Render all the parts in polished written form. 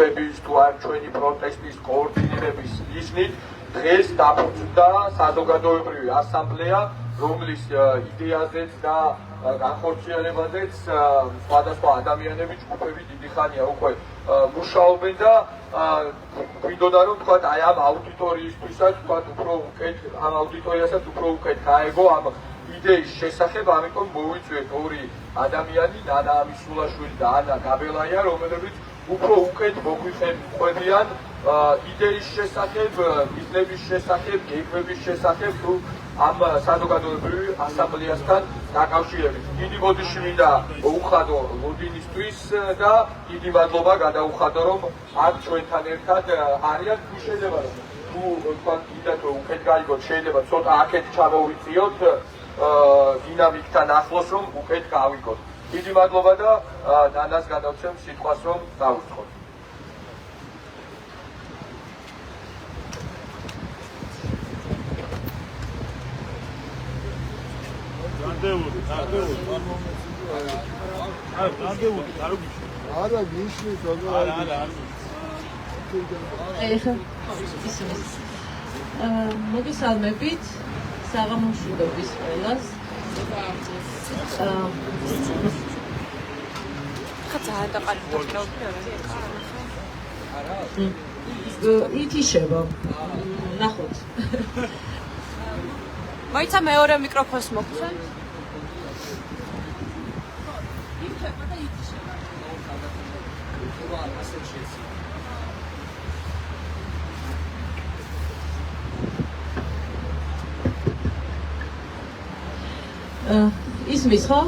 ჯგუფების თუ არ ჩვენი პროტესტის კოორდინირების მიზნით დღეს დაფუძნდა საზოგადოებრივი ასამბლეა, რომლის იდეაზეც და განხორციელებაზეც სხვადასხვა ადამიანები ჯგუფები დიდი ხანია უკვე მუშაობენ და გვინდოდა რომ თქვათ აი ამ აუდიტორიისთვისაც თქვათ უფრო უკეთ ამ აუდიტორიასაც უფრო უკეთ გაეგო ამ იდეის შესახებ, ამიტომ მოვიწვიეთ ორი ადამიანი, ნანა ამისულაშვილი და ანა გაბელაია, რომელებიც უფრო უკეთ მოგვიყვებიან იდეის შესახებ, მიზნების შესახებ, გეგმების შესახებ თუ ამ საზოგადოებრივი ასამბლეასთან დაკავშირებით. დიდი ბოდიში მინდა უხადო ლოდინისთვის და დიდი მადლობა გადაუხადო, რომ აქ ჩვენთან ერთად არიან. თუ შეიძლება თუ თქვათ კიდევ უკეთ გაიგოთ, შეიძლება ცოტა აქეთ ჩამოვიწიოთ დინამიკთან ახლოს, რომ უკეთ გავიგოთ. დიდი მადლობა და ნანას გადავცემ სიტყვას, რომ დავუწყოთ. არა გიშლის მოგესალმებით საღამომშვიდობის ყველას. ითიშება ნახოთ. მოიცა მეორე მიკროფონს მოგცემ. ისმის ხო?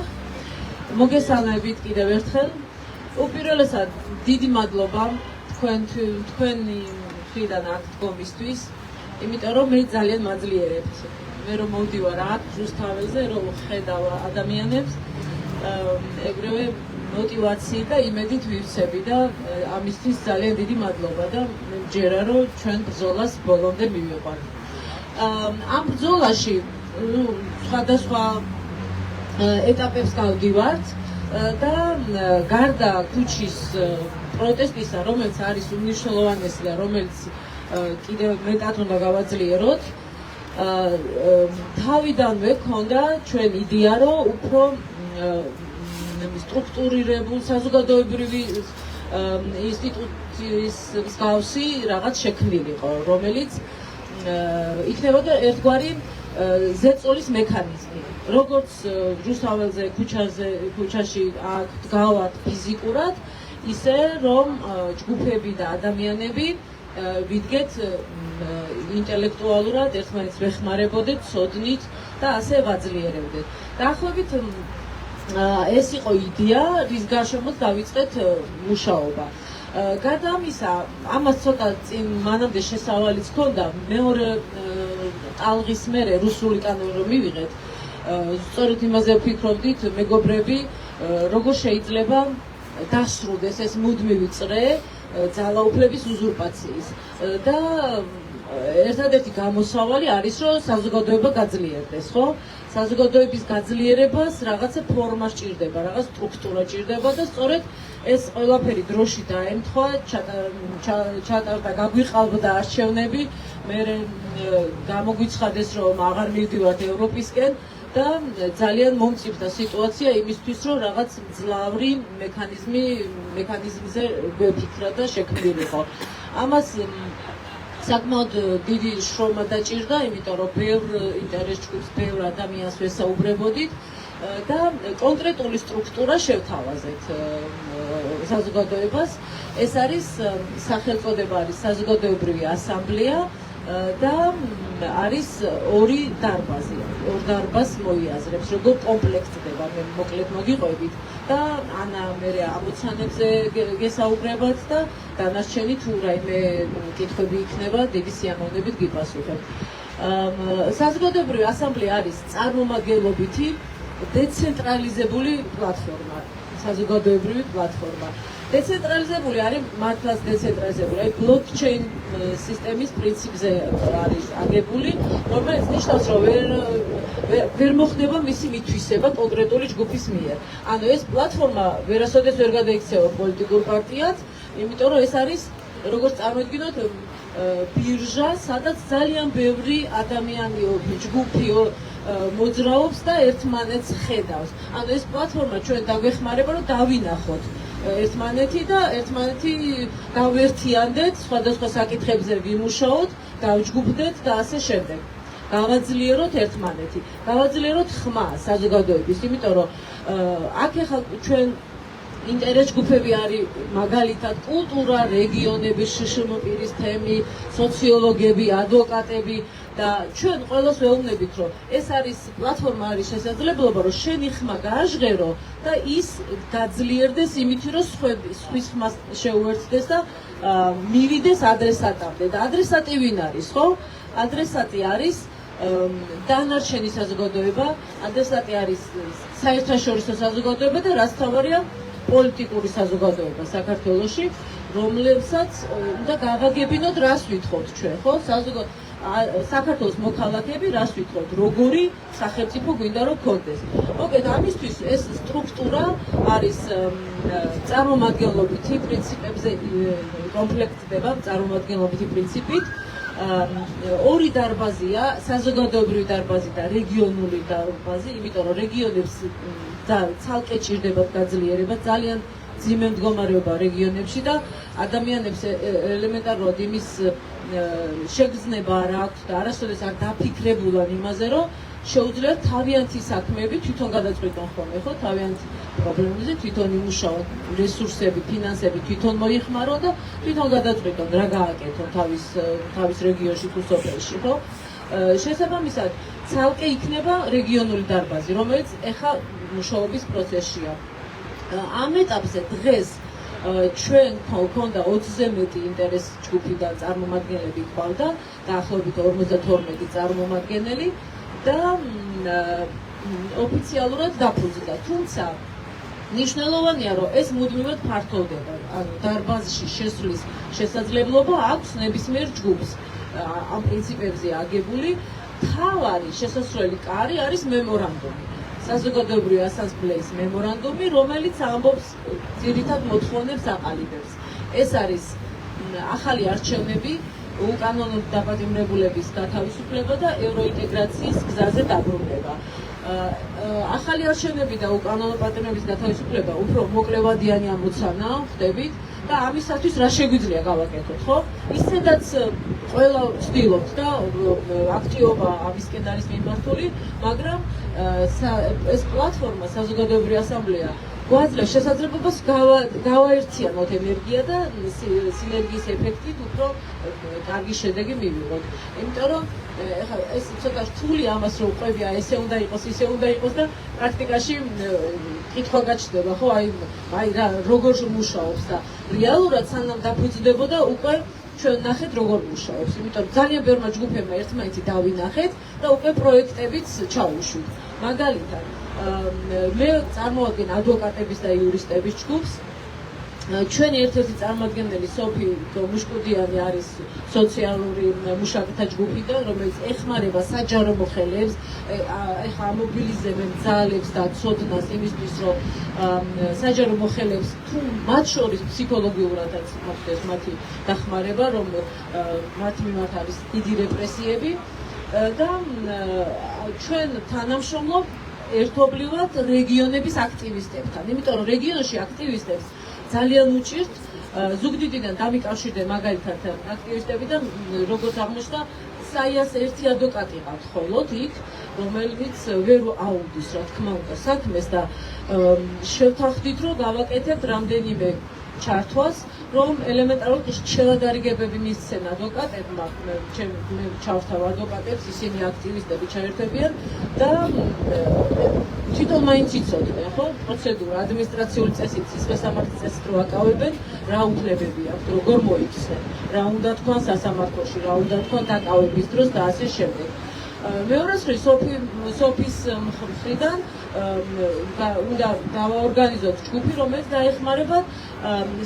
მოგესალმებით კიდევ ერთხელ. უპირველესად დიდი მადლობა თქვენი მხრიდან აქ დგომისთვის, იმიტომ რომ მე ძალიან მაძლიერებთ. მე რომ მოვდივარ აქ რუსთაველზე, რომ ხედავ ადამიანებს, ეგრევე мотивациით და იმედით ვივცები და ამისთვის ძალიან დიდი მადლობა და მე მჯერა რომ ჩვენ ბრძოლას ბოლომდე მივიყვანთ. ამ ბრძოლაში სხვადასხვა ეტაპებს გავდივართ და გარდა ქუჩის პროტესტისა, რომელიც არის უმნიშვნელოვანესი და რომელიც კიდევ მეტად უნდა გავაძლიეროთ, თავიდანვე ქონდა ჩვენ იდეა, რომ უფრო სტრუქტურირებულ საზოგადოებრივი ინსტიტუციის მსგავსი რაღაც შექმნილიყო, რომელიც იქნებოდა ერთგვარი ზეწოლის მექანიზმი. როგორც რუსთაველზე, ქუჩაში დგავართ ფიზიკურად, ისე რომ ჯგუფები და ადამიანები ვიდგეთ ინტელექტუალურად ერთმანეთს ვეხმარებოდეთ, ცოდნით და ასე ვაძლიერებდეთ. დაახლოებით ეს იყო იდეა, რის გარშემოც დავიწყეთ მუშაობა. გარდა ამისა, ამას ცოტა წინ მანამდე შესავალიც ჰქონდა, მეორე ტალღის მერე რუსული კანონი რომ მივიღეთ, სწორედ იმაზე ვფიქრობდით მეგობრები, როგორ შეიძლება დასრულდეს ეს მუდმივი წრე ძალაუფლების უზურპაციის და ერთადერთი გამოსავალი არის, რომ საზოგადოება გაძლიერდეს, ხო? საზოგადოების გაძლიერებას რაღაცა ფორმა სჭირდება, რაღაც სტრუქტურა სჭირდება და სწორედ ეს ყველაფერი დროში დაემთხვა, ჩატარდა, გაგვიყალბდა არჩევნები, მე გამოგვიცხადეს, რომ აღარ მივდივართ ევროპისკენ და ძალიან მომწიფდა სიტუაცია იმისთვის, რომ რაღაც მძლავრი მექანიზმზე გვეფიქრა და შექმნილიყო. ამას საკმაოდ დიდი შრომა დაჭირდა, იმიტომ რომ ბევრ ინტერეს ჯგუფს, ბევრ ადამიანს ვესაუბრებოდით და კონკრეტული სტრუქტურა შევთავაზეთ საზოგადოებას. ეს არის სახელწოდება არის საზოგადოებრივი ასამბლეა და არის ორი დარბაზი. ორ დარბაზს მოიაზრებს, როგორ კომპლექტდება, მე მოკლედ მოგიყვებით და ანა მე ამოცანებზე გესაუბრებათ და დანარჩენი თუ რაიმე კითხვები იქნება, დიდი სიამოვნებით გიპასუხებ. საზოგადოებრივი ასამბლეა არის წარმომადგენლობითი დეცენტრალიზებული პლატფორმა, საზოგადოებრივი პლატფორმა. დეცენტრალიზებული არის მართლაც დეცენტრალიზებული, აი ბლოკჩეინ სისტემის პრინციპზე არის აგებული, რომელიც ნიშნავს, რომ ვერ მოხდება მისი მითვისება კონკრეტული ჯგუფის მიერ. ანუ ეს პლატფორმა ვერასოდეს ვერ გადაიქცევა პოლიტიკურ პარტიას, იმიტომ რომ ეს არის როგორც წარმოვიდგინოთ ბირჟა, სადაც ძალიან ბევრი ადამიანიო, ჯგუფიო მოძრაობს და ერთმანეთს ხედავს. ანუ ეს პლატფორმა ჩვენ დაგვეხმარება რომ დავინახოთ ერთმანეთი და ერთმანეთი გავერთიანდეთ, სხვადასხვა საკითხებზე ვიმუშაოთ, გავჯგუფდეთ და ასე შემდეგ. გავაძლიეროთ ერთმანეთი, გავაძლიეროთ ხმა საზოგადოების, იმიტომ რომ აქ ახლა ჩვენ ინტერეს ჯგუფები არის მაგალითად კულტურა, რეგიონების, შშმ-პირის თემი, სოციოლოგები, ადვოკატები და ჩვენ ყველას ვეუბნებით, რომ ეს არის პლატფორმა, არის შესაძლებლობა, რომ შენი ხმა გააჟღერო და ის გაძლიერდეს იმით, რომ სხვის ხმას შეუერთდეს და მივიდეს ადრესატამდე. და ადრესატი ვინ არის, ხო? ადრესატი არის დანარჩენი საზოგადოება, ადრესატი არის საერთაშორისო საზოგადოება და რაც თავარია პოლიტიკური საზოგადოება საქართველოში, რომლებსაც უნდა გავაგებინოთ, რას ვითხოვთ ჩვენ, ხო? საქართველოს მოქალაქეები რას ვითხოვთ, როგორი სახელმწიფო გვინდა რომ გქონდეს. მოკეთ, ამისთვის ეს სტრუქტურა არის წარმომადგენლობითი პრინციპებზე კომპლექტდება, წარმომადგენლობითი პრინციპით. ორი დარბაზია, საზოგადოებრივი დარბაზი და რეგიონული დარბაზი, იმიტომ რომ რეგიონებს ცალკე ჭირდებათ გაძლიერება, ძალიან ძიმე მდგომარეობა რეგიონებში და ადამიანებს ელემენტარულად იმის შეგრძნება არ აქვს და არასოდეს არ დაფიქრებულან იმაზე, რომ შეუძლიათ თავიანთი საქმეები თვითონ გადაწყვიტონ ხოლმე, ხო? თავიანთი პრობლემებზე თვითონ იმუშაონ, რესურსები, ფინანსები თვითონ მოიხმარონ და თვითონ გადაწყვიტონ რა გააკეთონ თავის რეგიონში თუ სოფელში, ხო? შესაბამისად, ცალკე იქნება რეგიონული დარბაზი, რომელიც ეხლა მუშაობის პროცესშია. ამ ეტაპზე დღეს ჩვენ გვქონდა 20-ზე მეტი ინტერეს ჯგუფიდან წარმომადგენლები ყავდა, დაახლოებით 52 წარმომადგენელი და ოფიციალურად დაფუძნდა. თუმცა ნიშნულოვანია, რომ ეს მუდმივად ფართოვდება. ანუ დარბაზში შესვლის შესაძლებლობა აქვს ნებისმიერ ჯგუფს. ამ პრინციპებზე აგებული მთავარი შესასვლელი კარი არის მემორანდუმი. საზოგადოებრივი ასამბლეის მემორანდუმი, რომელიც ამბობს ძირითად მოთხოვნებს აყალიბებს. ეს არის ახალი არჩევნები, უკანონო დაპატიმრებულების გათავისუფლება და ევროინტეგრაციის გზაზე დაბრუნება. ახალი არჩევნები და უკანონო პატიმრების გათავისუფლება უფრო მოკლევადიანი ამოცანაა, ხვდებით და ამისათვის რა შეგვიძლია გავაკეთოთ, ხო? ისედაც ყველა ვცდილობთ და აქტივობა ამისკენ არის მიმართული, მაგრამ ეს პლატფორმა საზოგადოებრივი ასამბლეა გვაძლევს შესაძლებლობას გავაერთიანოთ ენერგია და სინერგიის ეფექტით უფრო კარგი შედეგი მივიღოთ. იმიტომ რომ ეს ცოტა რთული ამას რომ ყვებია, ესე უნდა იყოს, ისე უნდა იყოს და პრაქტიკაში კითხვა გაჩნდება, ხო? აი რა როგორ მუშაობს და რეალურად სანამ დაფუძნდებოდა უკვე ჩვენ ნახეთ როგორ მუშაობს. იმიტომ რომ ძალიან ბევრმა ჯგუფებმა ერთმანეთი დავინახეთ და უკვე პროექტებიც ჩაუშვით. მაგალითად, მე წარმოვადგენ ადვოკატების და იურისტების ჯგუფს. ჩვენი ერთ-ერთი წარმომადგენელი სოფი მუშკუდიანი არის სოციალური მუშაკთა ჯგუფიდან, რომელიც ეხმარება საჯარო მოხელეებს, ეხლა ამობილიზებენ ძალებს და ცოდნას იმისთვის, რომ საჯარო მოხელეებს თუ მათ შორის ფსიქოლოგიურადაც მოხდეს მათი დახმარება, რომ მათ მიმართ არის დიდი რეპრესიები და ჩვენ თანამშრომლობთ ერთობლივად რეგიონების აქტივისტებთან, იმიტომ რომ რეგიონში აქტივისტებს ძალიან უჭირთ ზუგდიდიდან დამიკავშირდნენ მაგალითად აქტივისტები და როგორც აღმოჩნდა საიას ერთი ადვოკატი ყავთ ხოლოდ იქ, რომელიც ვერ აუდის რა თქმა უნდა საქმეს და შევთანხმდით რომ გავაკეთებთ რამდენიმე ჩართვას, რომ ელემენტარულად შეადარიგებები მისცენ ადვოკატებმა, მე ჩავთავ ადვოკატებს, ისინი აქტივისტები ჩაერთებიან და თვითონ მაინც იცოდნენ, ხო? პროცედურა, ადმინისტრაციული წესით, სისხლისამართლის წესით რო აკავებენ, რა უფლებები აქვთ, როგორ მოიქცნენ, რა უნდა თქვან სასამართლოში, რა უნდა თქვან დაკავების დროს და ასე შემდეგ. მეორე მხრივ სოფის მხრიდან უნდა დავაორგანიზოთ ჯგუფი, რომელიც დაეხმარება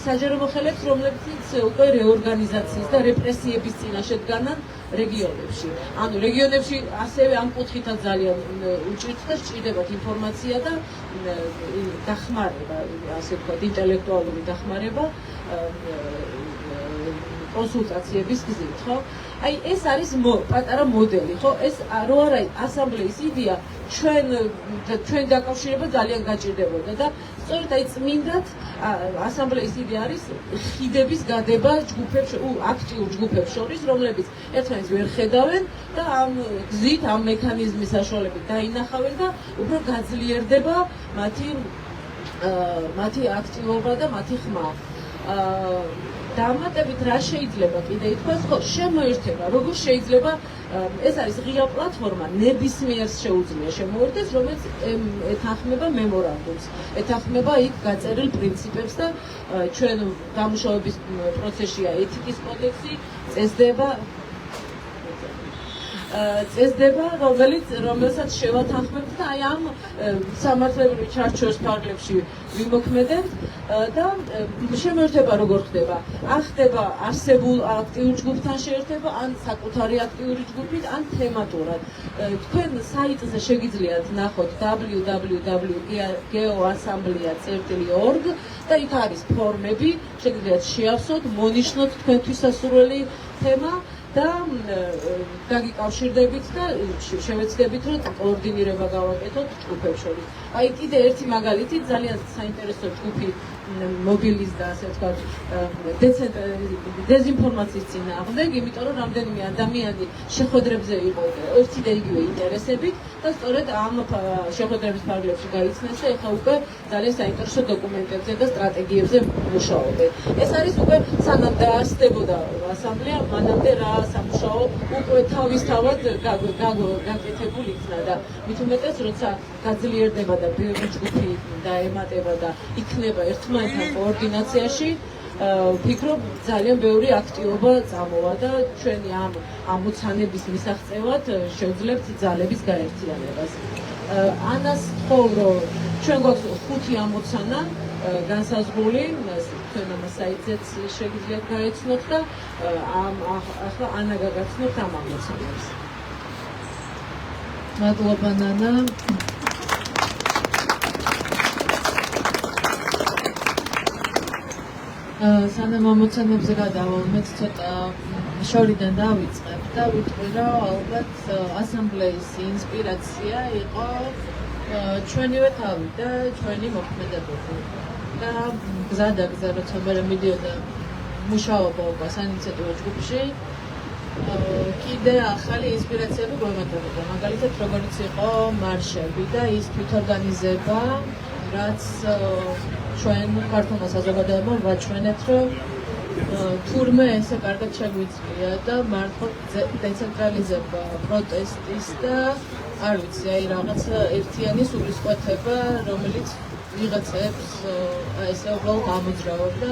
საჯარო მოხელეებს, რომლებიც უკვე რეორგანიზაციის და რეპრესიების წინაშე დგანან რეგიონებში. ანუ რეგიონებში ასევე ამ კუთხითაც ძალიან უჭირთ და სჭირდებათ ინფორმაცია და დახმარება, ასე ვთქვათ, ინტელექტუალური დახმარება კონსულტაციების გზით, ხო? აი ეს არის პატარა მოდელი, ხო? ეს რო არა ასამბლეის იდეა ჩვენ დაკავშირება ძალიან გაჭირდებოდა და სწორედ აი წმინდად ასამბლეის იდეა არის ხიდების გადება ჯგუფებს, აქტიურ ჯგუფებს შორის, რომლებიც ერთმანეთს ვერ ხედავენ და ამ გზით, ამ მექანიზმის საშუალებით დაინახავენ და უფრო გაძლიერდება მათი აქტივობა და მათი ხმა. დამატებით რა შეიძლება კიდე ითქვას, ხო, შემოერთება, როგორ შეიძლება ეს არის ღია პლატფორმა, ნებისმიერს შეუძლია შემოერთდეს, რომელიც ეთანხმება მემორანდუმს, ეთანხმება იქ გაწერილ პრინციპებს და ჩვენ დამუშავების პროცესშია ეთიკის კოდექსი, წესდება, რომელსაც შევათანხმებთ და აი ამ სამართლებრივ ჩარჩოს ფარგლებში ვიმოქმედებთ და შემოერთება როგორ ხდება? ხდება არსებულ აქტიურ ჯგუფთან შეერთება, ან საკუთარი აქტიური ჯგუფით, ან თემატურად. თქვენ საიტზე შეგიძლიათ ნახოთ www.geoassambleya.org და იქ არის ფორმები, შეგიძლიათ შეავსოთ, მონიშნოთ თქვენთვის სასურველი თემა და დაგიკავშირდებით და შევეცდებით, რომ კოორდინირება გავაკეთოთ ჯგუფებს შორის. აი კიდე ერთი მაგალითი, ძალიან საინტერესო ჯგუფი მობილის და ასე ვთქვათ დეზინფორმაციის წინააღმდეგ, იმიტომ რომ რამდენიმე ადამიანი შეხვედრებზე იყო ერთი და იგივე ინტერესებით და სწორედ ამ შეხვედრების ფარგლებში გაიცნეს და ეხლა უკვე ძალიან საინტერესო დოკუმენტებზე და სტრატეგიებზე მუშაობენ. ეს არის უკვე სანამ დაარსდებოდა ასამბლეა, მანამდე რა სამუშაო უკვე თავისთავად გაკეთებული იქნა და მით უმეტეს როცა გაძლიერდება და ბევრი ჯგუფი დაემატება და იქნება ერთმანეთთან კოორდინაციაში, ვფიქრობ ძალიან ბევრი აქტივობა წამოვა და ჩვენი ამ ამოცანების მისაღწევად შევძლებთ ძალების გაერთიანებას. ანას ვთხოვ, რომ ჩვენ გვაქვს 5 ამოცანა განსაზღვრული, თქვენ ამ საიტზეც შეგიძლიათ გაეცნოთ და ახლა ანა გაგაცნობთ ამ ამოცანებს. მადლობა ნანა. სანამ ამოცანებზე გადავალმეთ, ცოტა შორიდან დავიწყებ და ვიტყვი, რომ ალბათ ასამბლეის ინსპირაცია იყო ჩვენივე თავი და ჩვენი მოქმედებები. და გზადაგზა, როცა მე მიდიოდა მუშაობა უკვე საინიციატივო ჯგუფში, კიდე ახალი ინსპირაციები გვემატებოდა. მაგალითად, როგორც იყო მარშები და ის თვითორგანიზება, რაც ჩვენ ქართულმა საზოგადოებამ ვაჩვენეთ, რომ თურმე ესე კარგად შეგვიძლია და მართლა დეცენტრალიზება, პროტესტის და არ ვიცი, აი რაღაცა ერთიანი სულისკვეთება, რომელიც ვიღაცებს ესე უბრალოდ ამოძრავებდა.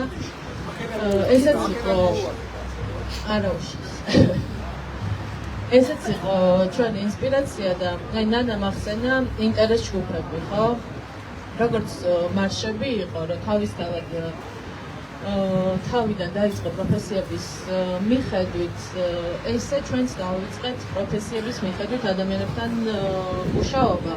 ესეც იყო ესეც იყო ჩვენი ინსპირაცია და აი ნანა მახსენა ინტერეს ჯგუფები, ხო? როგორც მარშები იყო, რომ თავიდან დაიწყო პროფესიების მიხედვით, ესე ჩვენც დავიწყეთ პროფესიების მიხედვით ადამიანებთან მუშაობა.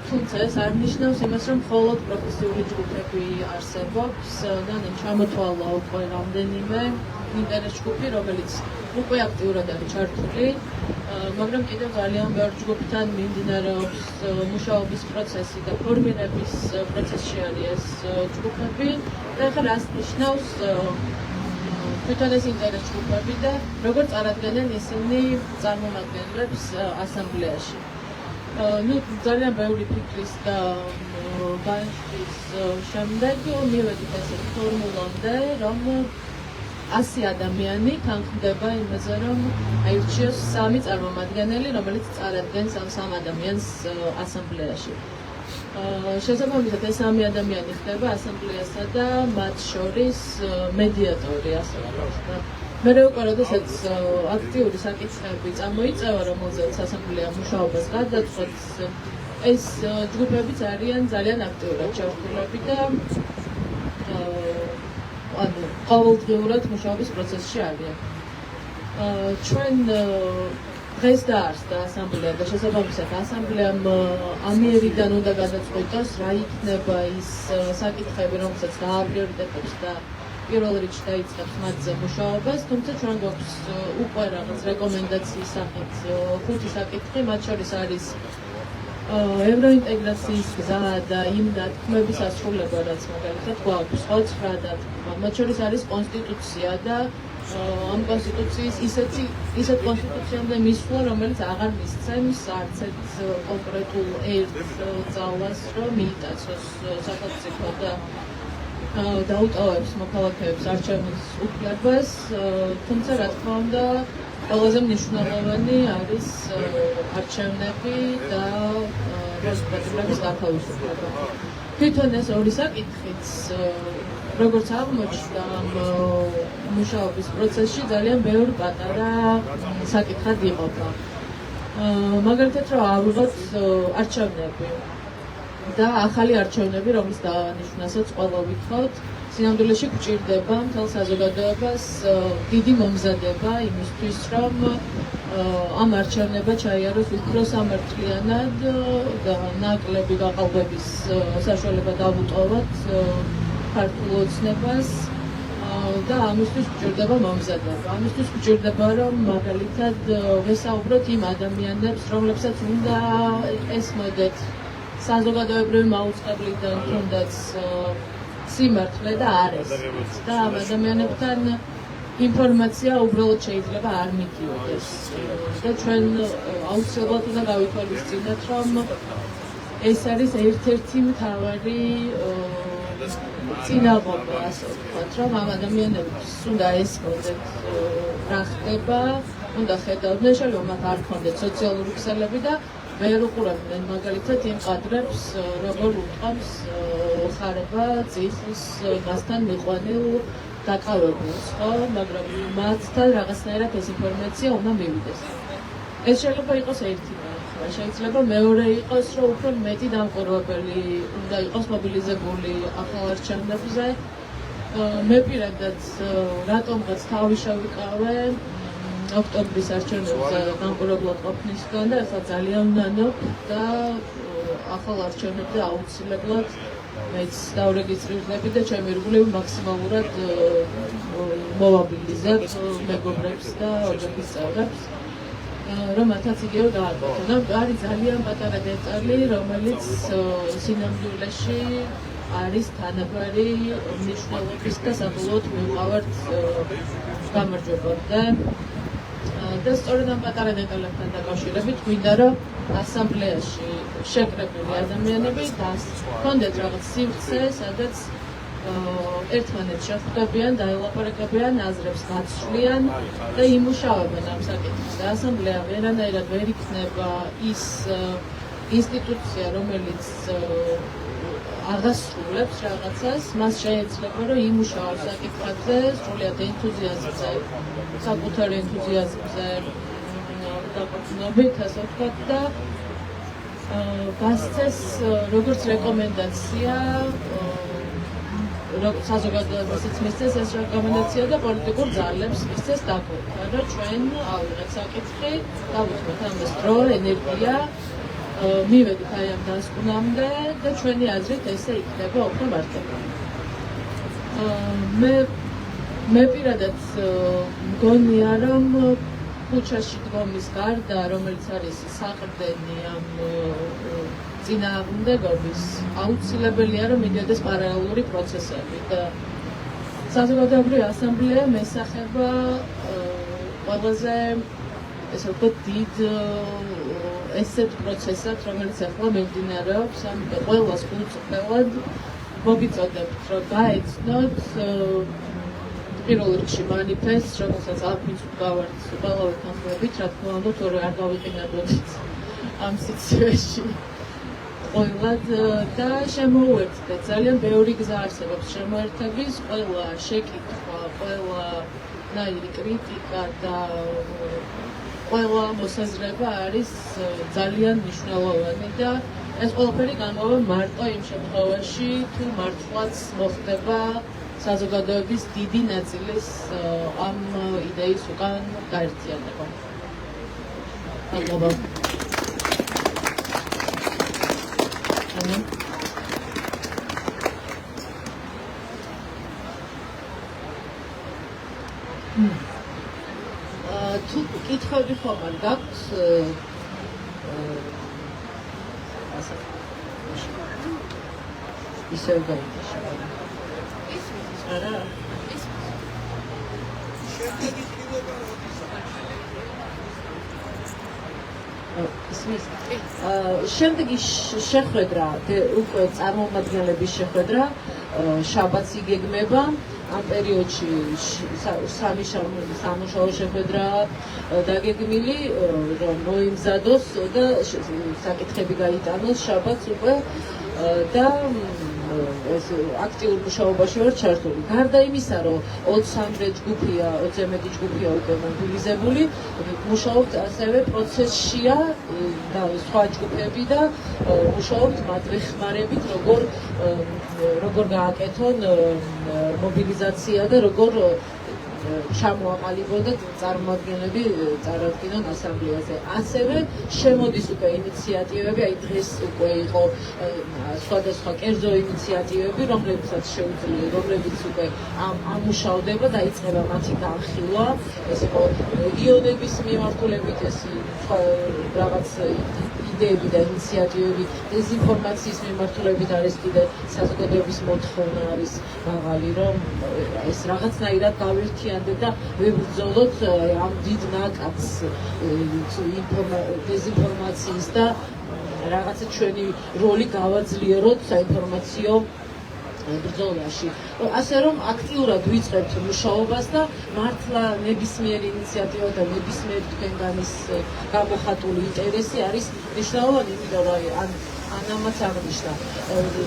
თუმცა ეს არ ნიშნავს იმას, რომ მხოლოდ პროფესიული ჯგუფები არსებობს და ჩამოთვალა უკვე რამდენიმე ინტერეს ჯგუფი, რომელიც უკვე აქტიურად არის ჩართული, მაგრამ კიდევ ძალიან ბევრ ჯგუფთან მიმდინარეობს მუშაობის პროცესი და ფორმირების პროცესში არის ეს ჯგუფები და ახლა რას ნიშნავს თვითონ ეს ინტერეს ჯგუფები და როგორ წარადგენენ ისინი წარმომადგენლებს ასამბლეაში. ძალიან ბევრი ფიქრის და ბანშის შემდეგ მივედით ესეთ ფორმულამდე, რომ 100 ადამიანი თანხმდება იმაზე, რომ აირჩიოს 3 წარმომადგენელი, რომელიც წარადგენს ამ 3 ადამიანს ასამბლეაში. შესაბამისად, ეს 3 ადამიანი ხდება ასამბლეასა და მათ შორის მედიატორი, ასე ვთქვათ. მე უკვე როდესაც აქტიური საკითხები წამოიწევა, რომელზეც ასამბლეა მუშაობას გადაწყვეტს, ეს ჯგუფებიც არიან ძალიან აქტიურად ჩართულები და ყოველდღიურად მუშაობის პროცესში არიან. ჩვენ დღეს დაარსდა ასამბლეა და შესაბამისად ასამბლეამ ამიერიდან უნდა გადაწყვიტოს, რა იქნება ის საკითხები, რომელსაც დააპრიორიტეტებს და პირველ რიგში დაიწყებს მათზე მუშაობას, თუმცა ჩვენ გვაქვს უკვე რაღაც რეკომენდაციის სახით 5 საკითხი, მათ შორის არის ევროინტეგრაციის გზა და იმ დათქმების ასრულება, რაც მაგალითად გვაქვს, სხვა 9 დათქმა. მათ შორის არის კონსტიტუცია და ამ კონსტიტუციის ისეთ კონსტიტუციამდე მისვლა, რომელიც აღარ მისცემს არც ერთ კონკრეტულ ერთ ძალას, რომ მიიტაცოს სახელმწიფო და დაუტოვებს მოქალაქეებს არჩევნის უფლებას, თუმცა რა თქმა უნდა ყველაზე მნიშვნელოვანი არის არჩევნები და რესპублიკის გათავისუფლება. თვითონ ეს ორი საკითხიც როგორც აღმოჩნდა მუშაობის პროცესში ძალიან ბევრი პატარა საკითხად იყოფა. მაგალითად რომ ავიღოთ არჩევნები და ახალი არჩევნები, რომლის დანიშნასაც ყველა ვითხოვთ, სინამდვილეში გვჭირდება მთელ საზოგადოებას დიდი მომზადება იმისთვის, რომ ამ არჩევნებმა ჩაიაროს უფრო სამართლიანად და ნაკლები გაყალბების საშუალება დავუტოვოთ ქართულ ოცნებას და ამისთვის გვჭირდება მომზადება. ამისთვის გვჭირდება, რომ მაგალითად ვესაუბროთ იმ ადამიანებს, რომლებსაც უნდა ესმოდეთ საზოგადოებრივი მაუწყებლიდან თუნდაც სიმართლე და არის. და ამ ადამიანებთან ინფორმაცია უბრალოდ შეიძლება არ მიდიოდეს. და ჩვენ აუცილებლად უნდა გავითვალისწინოთ, რომ ეს არის ერთ-ერთი მთავარი წინაღობა, ასე ვთქვათ, რომ ამ ადამიანებს უნდა ესმოდეთ რა ხდება, უნდა ხედავდნენ, შეიძლება მათ არ ქონდეთ სოციალური ქსელები და ვერ უყურებდნენ მაგალითად იმ კადრებს, როგორ უტყამს ხარება ძიხის მასთან მიყვანილ დაკავებულს, ხო? მაგრამ მათთან რაღაცნაირად ეს ინფორმაცია უნდა მივიდეს. ეს შეიძლება იყოს ერთი ნახვა, შეიძლება მეორე იყოს, რომ უფრო მეტი დამკვირვებელი უნდა იყოს მობილიზებული ახალ არჩევნებზე. მე პირადად რატომღაც თავი შევიკავე ოქტომბრის არჩევნებზე დამკვირვებლად ყოფნისგან და ახლა ძალიან ვნანობ და ახალ არჩევნებზე აუცილებლად მეც დავრეგისტრირდები და ჩემი ირგვლივ მაქსიმალურად მოვაბილიზებ მეგობრებს და ოჯახის წევრებს, რომ მათაც იგივე გააკეთონ. არის ძალიან პატარა დეტალი, რომელიც სინამდვილეში არის თანაბარი მნიშვნელობის და საბოლოოდ მივყავართ გამარჯვებამდე. და სწორედ ამ პატარა დეტალებთან დაკავშირებით გვინდა, რომ ასამბლეაში შეკრებილი ადამიანები ჰქონდეთ რაღაც სივრცე, სადაც ერთმანეთს შეხვდებიან, დაელაპარაკებიან, აზრებს გაცვლიან და იმუშავებენ ამ საკითხს. და ასამბლეა ვერანაირად ვერ იქნება ის ინსტიტუცია, რომელიც აღასრულებს რაღაცას, მას შეიძლება, რომ იმუშაოს საკითხებზე სრულიად ენთუზიაზმზე, საკუთარ ენთუზიაზმზე დაყრდნობით, ასე ვთქვათ და გასცეს როგორც რეკომენდაცია საზოგადოებასაც მისცეს ეს რეკომენდაცია და პოლიტიკურ ძალებს მისცეს დაკვირვება, რომ ჩვენ ავიღეთ საკითხი, დავუთმოთ ამას დრო, ენერგია, მივედით აი ამ დასკვნამდე და ჩვენი აზრით ესე იქნება უფრო მარტივად. მე პირადად მგონია, რომ ქუჩაში დგომის გარდა, რომელიც არის საყრდენი ამ წინააღმდეგობის, აუცილებელია, რომ მიდიოდეს პარალელური პროცესები და საზოგადოებრივი ასამბლეა მესახება ყველაზე ესე ვთქვათ დიდ ესეთ პროცესად, რომელიც ახლა მიმდინარეობს, ამიტომ ყველას გულწრფელად მოგიწოდებთ, რომ გაეცნოთ პირველ რიგში მანიფესტს, რომელსაც აფინს ვდგავართ ყველავე თანხმობით, რა თქმა უნდა, თორე არ გავიყინებოდით ამ სიცივეში ყველად და შემოუერთდეთ. ძალიან ბევრი გზა არსებობს შემოერთების, ყველა შეკითხვა, ყველა ნაირი კრიტიკა და ყველა მოსაზრება არის ძალიან მნიშვნელოვანი და ეს ყველაფერი გამოვა მარტო იმ შემთხვევაში, თუ მართლაც მოხდება საზოგადოების დიდი ნაწილის ამ იდეის უკან გაერთიანება. მადლობა. თუ კითხვები ხომ არ გაქვთ ისევ გაიგიშა. არა? შემდეგი შეხვედრა, უკვე წარმომადგენლების შეხვედრა შაბათს იგეგმება. ამ პერიოდში სამუშაო შეხვედრა დაგეგმილი, რომ მოიმზადოს და საკითხები გაიტანოს შაბათს უკვე და ეს აქტიურ მუშაობაში ვარ ჩართული. გარდა იმისა, რომ 23 ჯგუფია, 20 მეტი ჯგუფია უკვე მობილიზებული, მუშაობთ ასევე პროცესშია და სხვა ჯგუფები და მუშაობთ მათ ვეხმარებით, როგორ გააკეთონ მობილიზაცია და როგორ ჩამოაყალიბონ და წარმოადგენლები წარადგინონ ასამბლეაზე. ასევე შემოდის უკვე ინიციატივები, აი დღეს უკვე იყო სხვადასხვა კერძო ინიციატივები, რომლებიც უკვე ამუშავდება, დაიწყება მათი განხილვა. ეს იყო რეგიონების მიმართულებით, ეს რაღაც იდეები და ინიციატივები, დეზინფორმაციის მიმართულებით არის კიდე საზოგადოების მოთხოვნა არის მაღალი, რომ ეს რაღაცნაირად გავერთიანდეთ და ვებრძოლოთ ამ დიდ ნაკადს დეზინფორმაციის და რაღაცა ჩვენი როლი გავაძლიეროთ საინფორმაციო ბრძოლაში. ასე რომ აქტიურად ვიწყებთ მუშაობას და მართლა ნებისმიერი ინიციატივა და ნებისმიერი თქვენგანის გამოხატული ინტერესი არის მნიშვნელოვანი, იმიტომ რომ ამაც აღნიშნა.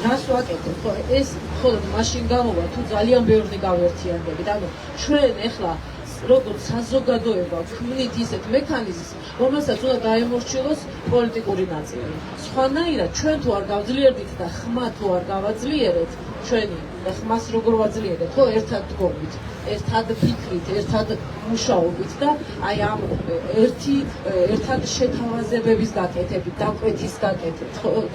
რას ვაკეთებ? ეს მხოლოდ მაშინ გამოვა, თუ ძალიან ბევრი გავერთიანდებით. ანუ ჩვენ ეხლა როგორც საზოგადოება ვქმნით ისეთ მექანიზმს, რომელსაც უნდა დაემორჩილოს პოლიტიკური ნაწილი. სხვანაირად ჩვენ თუ არ გავძლიერდით და ხმა თუ არ გავაძლიერეთ, ჩვენი და ხმას როგორ ვაძლიერეთ, ხო ერთად დგომით, ერთად ფიქრით, ერთად მუშაობით და აი ამ ერთად შეთავაზებების გაკეთებით, დაკვეთის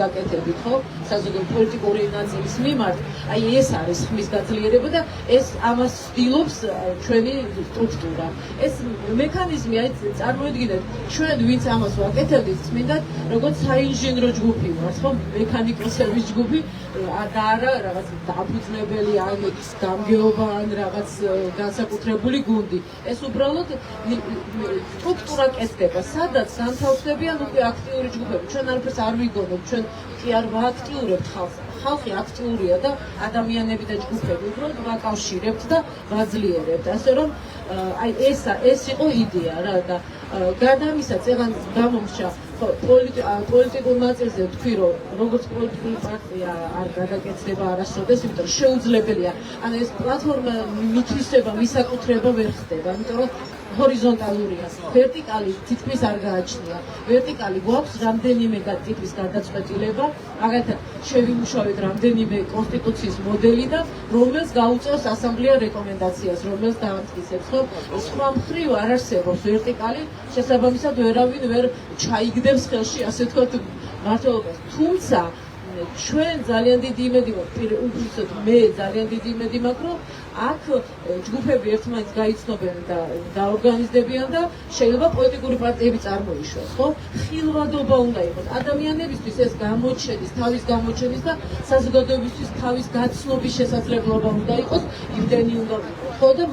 გაკეთებით, ხო, საზოგადოების პოლიტიკური ნაწილის მიმართ, აი ეს არის ხმის გაძლიერება და ეს ამას ვცდილობს ჩვენი სტრუქტურა. ეს მექანიზმი, აი წარმოიდგინეთ, ჩვენ ვინც ამას ვაკეთებდით, წმინდად, როგორც საინჟინრო ჯგუფი ვართ, ხო, მექანიკოსების ჯგუფი და არა რაღაც დაფუძნებელი ან გამგეობა ან რაღაც განსაკუთრებული გუნდი. ეს უბრალოდ სტრუქტურა კეთდება, სადაც განთავსდებიან უკვე აქტიური ჯგუფები. ჩვენ არაფერს არ ვიგონებთ, ჩვენ კი არ ვააქტიურებთ ხალხს. ხალხი აქტიურია და ადამიანები და ჯგუფები უბრალოდ ვაკავშირებთ და ვაძლიერებთ. ასე რომ აი ეს იყო იდეა რა და გარდა ამისა, წეგან გამომსჭა პოლიტიკურ ნაწილზე ვთქვი, რომ როგორც პოლიტიკური პარტია არ გადაკეთდება არასოდეს, იმიტომ რომ შეუძლებელია. ანუ ეს პლატფორმა მითვისება, მისაკუთრება ვერ ხდება, იმიტომ რომ ჰორიზონტალურია. ვერტიკალი თითქმის არ გააჩნია. ვერტიკალი გვაქვს რამდენიმე ტიპის გადაწყვეტილება, მაგალითად შევიმუშავეთ რამდენიმე კონსტიტუციის მოდელი და რომელს გაუწევს ასამბლეა რეკომენდაციას, რომელს დაამტკიცებს, ხო? სხვა მხრივ არ არსებობს ვერტიკალი, შესაბამისად ვერავინ ვერ ჩაიგდებს ხელში, ასე ვთქვათ, მმართველობას. თუმცა ჩვენ ძალიან დიდი იმედი მაქვს, უბრალოდ მე ძალიან დიდი იმედი მაქვს, რომ აქ ჯგუფები ერთმანეთს გაიცნობენ და დაორგანიზდებიან და შეიძლება პოლიტიკური პარტიები წარმოიშვას, ხო? ხილვადობა უნდა იყოს. ადამიანებისთვის ეს თავის გამოჩენის და საზოგადოებისთვის თავის გაცნობის შესაძლებლობა უნდა იყოს, იმდენი უნდა იყოს, ხო და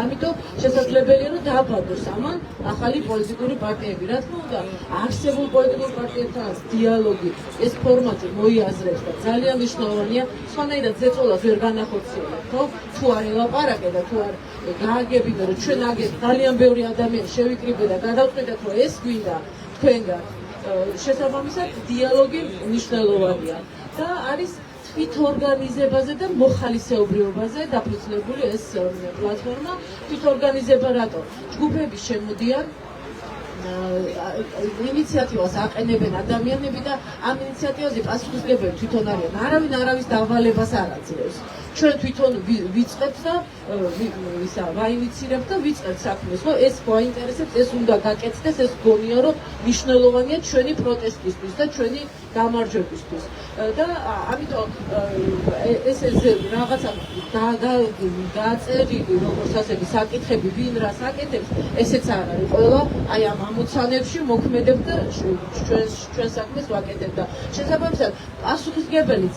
ამიტომ შესაძლებელია რომ დააბადოს ამან ახალი პოლიტიკური პარტიები. რა თქმა უნდა, არსებულ პოლიტიკურ პარტიებთან დიალოგი, ეს ფორმატი მოიაზრებს და ძალიან მნიშვნელოვანია, სხვანაირად ზეწოლას ვერ განახორციელებთ, ხო? თუ არ ელაპარაკე და თუ არ გააგებინო, რომ ჩვენ აგეთ ძალიან ბევრი ადამიანი შევიკრიბე და გადავწყვეტეთ, რომ ეს გვინდა თქვენგან. შესაბამისად, დიალოგი მნიშვნელოვანია და არის თვითორგანიზებაზე და მოხალისეობრიობაზე დაფუძნებული ეს პლატფორმა. თვითორგანიზება რატო? ჯგუფები შემოდიან, ინიციატივას აყენებენ ადამიანები და ამ ინიციატივაზე პასუხისმგებელი თვითონ არიან. არავინ არავის დავალებას არ აძლევს. ჩვენ თვითონ ვიწყებთ და ისა ვაინიცირებთ და ვიწყებთ საქმეს, რომ ეს გვაინტერესებს, ეს უნდა გაკეთდეს, ეს გონია რომ მნიშვნელოვანია ჩვენი პროტესტისთვის და ჩვენი გამარჯვებისთვის. და ამიტომ ეს რაღაცა დაწერილი როგორც ასეთი საკითხები, ვინ რას აკეთებს, ესეც არ არის. ყველა აი ამ ამოცანებში მოქმედებ და ჩვენ საქმეს ვაკეთებ და შესაბამისად პასუხისმგებელიც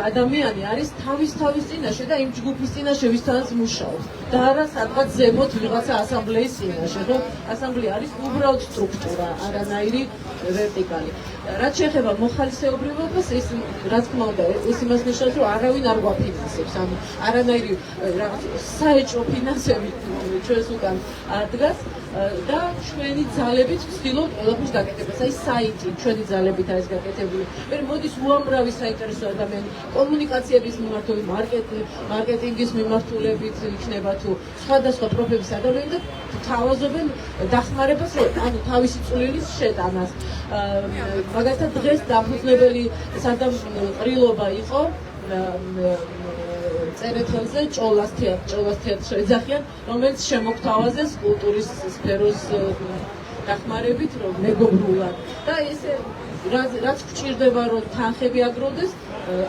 ადამიანი არის თავის წინაშე და იმ ჯგუფის წინაშე ვისთანაც მუშაობს და არა სადღაც ზემოთ ვიღაცა ასამბლეის წინაშე, რომ ასამბლეა არის უბრალოდ სტრუქტურა, არანაირი ვერტიკალი. რაც შეეხება მოხალისეობრივობას, ეს რა თქმა უნდა, ეს იმას ნიშნავს, რომ არავინ არ გვაფინანსებს, ანუ არანაირი რაღაც საეჭვო ფინანსები ჩვენს უკან არ დგას და ჩვენი ძალებით ვცდილობთ ყველაფერს გაკეთებას. აი საიტი ჩვენი ძალებით არის გაკეთებული. მე მოდის უამრავი საინტერესო ადამიანი კომუნიკაციების მიმართულებით, მარკეტინგის მიმართულებით იქნება თუ სხვადასხვა პროფესიის ადამიანი და თავაზობენ დახმარებას, რომ ანუ თავისი წვლილის შეტანას. მაგალითად დღეს დამფუძნებელი სადამყრილობა იყო წერეთელზე ჭოლას თეატრში ეძახიან, რომელიც შემოგთავაზეს კულტურის სფეროს დახმარებით, რომ მეგობრულად და ესე რაც გვჭირდება, რომ თანხები აგროვდეს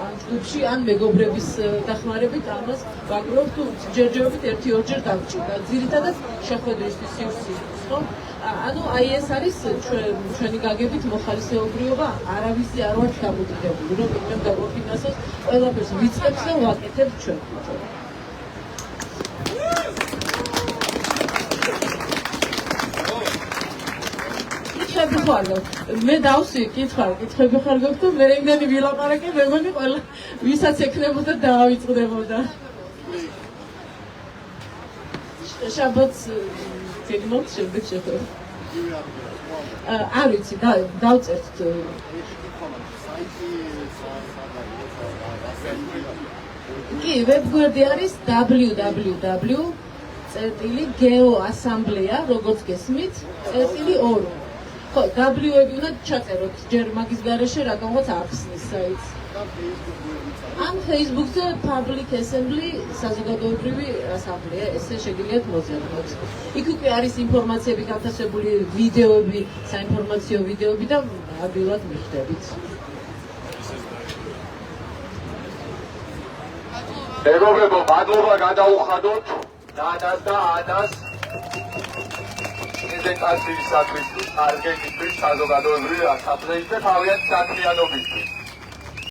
ამ ჯგუფში, ან მეგობრების დახმარებით ამას ვაგროვებთ, თუ ჯერჯერობით 1-2 დავჭირდა. ძირითადად შეხვედრისთვის სივრცისთვის, ხო? ანუ აი ეს არის ჩვენი გაგებით მოხალისეობრიობა, არავისი არ ვართ გამოდიდებული, რომ იქნებ დაგვაფინანსოს, ყველაფერს ვიწყებთ და ვაკეთებთ ჩვენ. კითხები ხარ გაქვს? მე დავსვი, კითხები ხარ გაქვს და მე იმდენი ვილაპარაკე, მეგონი ყველა ვისაც ექნებოდა დაავიწყდებოდა. შაბათს გეგმავთ შემდეგ შეხვედრა. არ ვიცი, დავწერთ. კი, ვებგვერდი არის www.geoassambleya, როგორც გესმით, წერტილი 2. ხო, W-ები უნდა ჩაწეროთ, ჯერ მაგის გარეშე რატომღაც ახსნის საიტს. ამ Facebook-ზე Public Assembly საზოგადოებრივი ასამბლეა, ესე შეგიძლიათ მოძებნოთ. იქ უკვე არის ინფორმაციები გაფასებული, ვიდეოები, საინფორმაციო ვიდეოები და ადვილად მიხვდებით. მეგობრებო, მადლობა გადაუხადოთ დანას და ანას პრეზენტაციისათვის, მარკეტინგისთვის, საზოგადოებრივი ასამბლეის და თავიანთი საქმიანობისთვის.